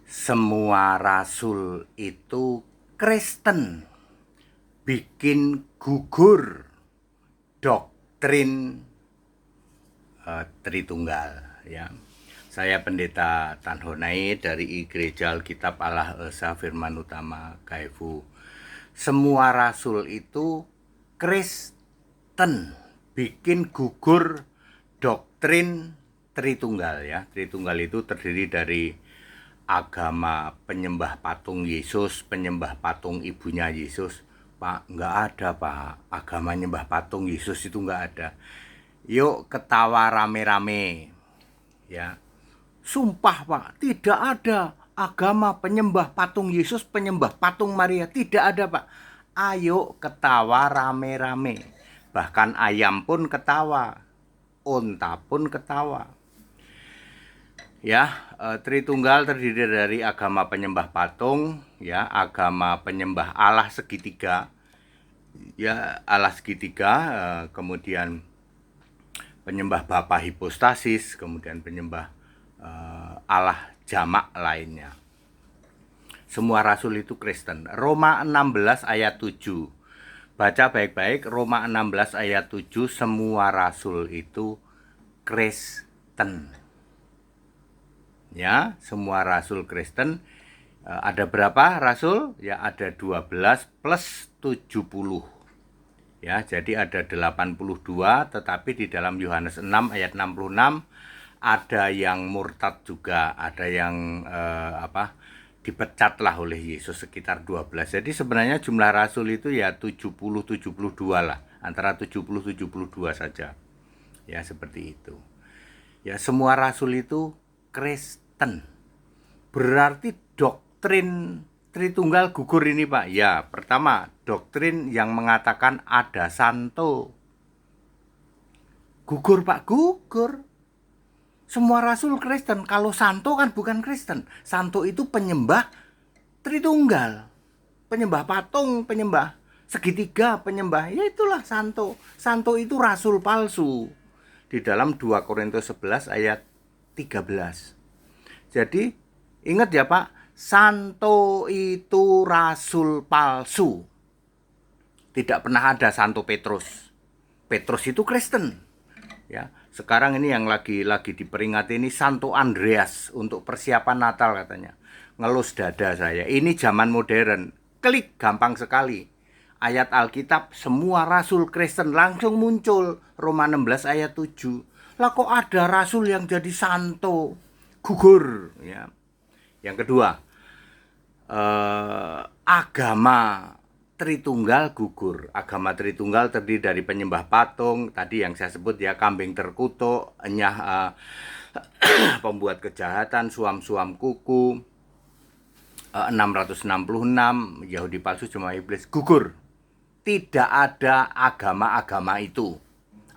Semua rasul itu Kristen, bikin gugur doktrin Tritunggal, ya. Saya Pendeta Tan Honai dari Gereja Alkitab Allah Esa Firman Utama Kaifu. Semua rasul itu Kristen, bikin gugur doktrin Tritunggal, ya. Tritunggal itu terdiri dari agama penyembah patung Yesus, penyembah patung ibunya Yesus. Pak, nggak ada Pak, agama nyembah patung Yesus itu nggak ada. Yuk ketawa rame-rame, ya. Sumpah Pak, tidak ada agama penyembah patung Yesus, penyembah patung Maria, tidak ada Pak. Ayo ketawa rame-rame. Bahkan ayam pun ketawa, unta pun ketawa. Ya, Tritunggal terdiri dari agama penyembah patung, ya, agama penyembah Allah segitiga, ya, Allah segitiga, kemudian penyembah Bapa hipostasis, kemudian penyembah Allah jamak lainnya. Semua rasul itu Kristen. Roma 16 ayat 7. Baca baik-baik, Roma 16 ayat 7, semua rasul itu Kristen. Ya, semua rasul Kristen. Ada berapa rasul? Ya, ada 12 plus 70. Ya, jadi ada 82, tetapi di dalam Yohanes 6 ayat 66 ada yang murtad juga, ada yang dipecatlah oleh Yesus sekitar 12. Jadi sebenarnya jumlah rasul itu ya 70-72 lah, antara 70-72 saja. Ya, seperti itu. Ya, semua rasul itu Kristen. Berarti doktrin Tritunggal gugur ini Pak. Ya, pertama, doktrin yang mengatakan ada santo. Gugur Pak, gugur. Semua rasul Kristen. Kalau santo kan bukan Kristen. Santo itu penyembah Tritunggal. Penyembah patung, penyembah segitiga, penyembah. Ya itulah santo. Santo itu rasul palsu. Di dalam 2 Korintus 11 ayat 13. Jadi ingat ya Pak, santo itu rasul palsu. Tidak pernah ada santo Petrus. Petrus itu Kristen. Ya, sekarang ini yang lagi diperingati ini Santo Andreas untuk persiapan Natal katanya. Ngelus dada saya. Ini zaman modern. Klik gampang sekali. Ayat Alkitab semua rasul Kristen langsung muncul. Roma 16 ayat 7. Lah kok ada rasul yang jadi santo? Gugur, ya. Yang kedua, agama Tritunggal gugur. Agama Tritunggal terdiri dari penyembah patung, tadi yang saya sebut ya, kambing terkutuk, enyah pembuat kejahatan, suam-suam kuku, 666, Yahudi palsu, jemaah iblis, gugur. Tidak ada agama-agama itu.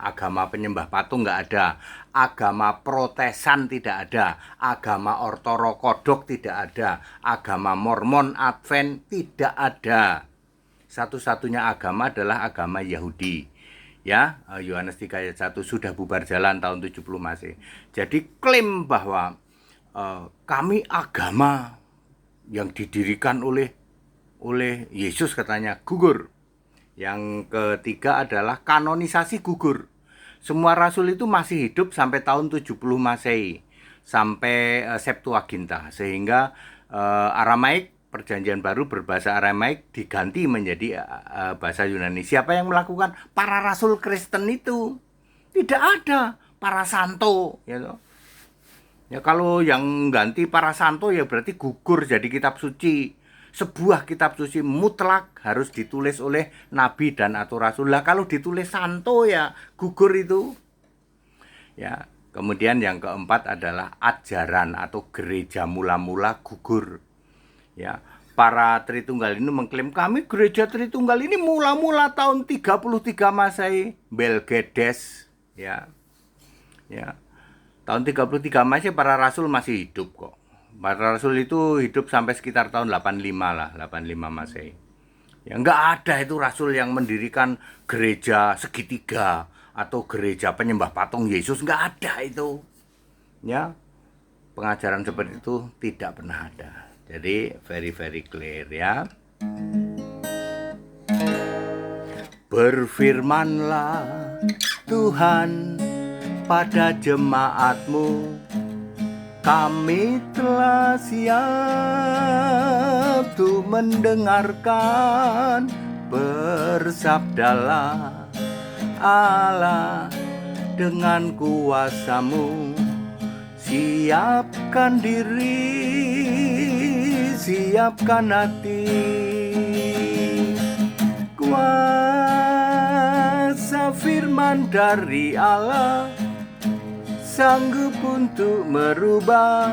Agama penyembah patung nggak ada, agama Protesan tidak ada, agama Ortodoks tidak ada, agama Mormon Advent tidak ada. Satu-satunya agama adalah agama Yahudi. Ya, Yohanes 3 ayat 1, sudah bubar jalan tahun 70 Masehi. Jadi klaim bahwa kami agama yang didirikan oleh Yesus katanya gugur. Yang ketiga adalah kanonisasi gugur. Semua rasul itu masih hidup sampai tahun 70 Masehi, sampai Septuaginta, sehingga Aramaik, Perjanjian Baru berbahasa Aramaik diganti menjadi bahasa Yunani. Siapa yang melakukan? Para rasul Kristen itu. Tidak ada para santo, ya. Ya, kalau yang ganti para santo ya berarti gugur jadi kitab suci. Sebuah kitab suci mutlak harus ditulis oleh nabi dan atau rasul. Lah kalau ditulis santo ya gugur itu. Ya, kemudian yang keempat adalah ajaran atau gereja mula-mula gugur. Ya, para Tritunggal ini mengklaim kami gereja Tritunggal ini mula-mula tahun 33 Masehi, Belgedes, ya. Ya. Tahun 33 Masehi para rasul masih hidup kok. Para rasul itu hidup sampai sekitar tahun 85 lah, 85 Masehi. Ya, nggak ada itu rasul yang mendirikan gereja segitiga atau gereja penyembah patung Yesus, nggak ada itu. Ya, pengajaran seperti itu tidak pernah ada. Jadi very clear ya. Berfirmanlah Tuhan pada jemaat-Mu, kami telah siap untuk mendengarkan. Bersabdalah Allah dengan kuasa-Mu, siapkan diri, siapkan hati. Kuasa firman dari Allah sanggup untuk merubah.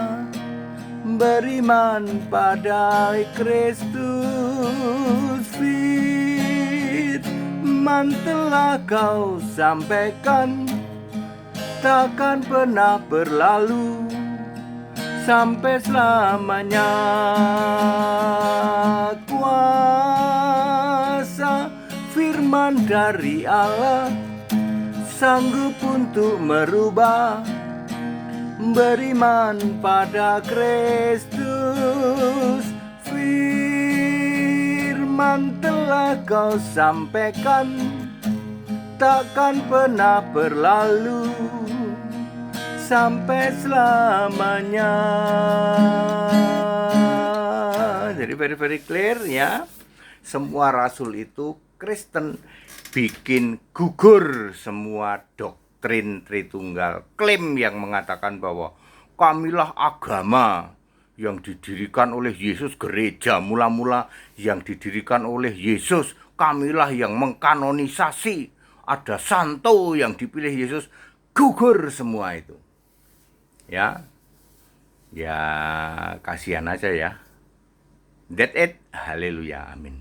Beriman pada Kristus, firman telah kau sampaikan, takkan pernah berlalu sampai selamanya. Kuasa firman dari Allah sanggup untuk merubah. Beriman pada Kristus, firman telah kau sampaikan, takkan pernah berlalu sampai selamanya. Jadi very clear ya. Semua rasul itu Kristen, bikin gugur semua doktrin Tritunggal, klaim yang mengatakan bahwa kamilah agama yang didirikan oleh Yesus, gereja mula-mula yang didirikan oleh Yesus, kamilah yang mengkanonisasi, ada santo yang dipilih Yesus. Gugur semua itu. Ya. Ya, kasihan aja ya. That's it. Haleluya. Amin.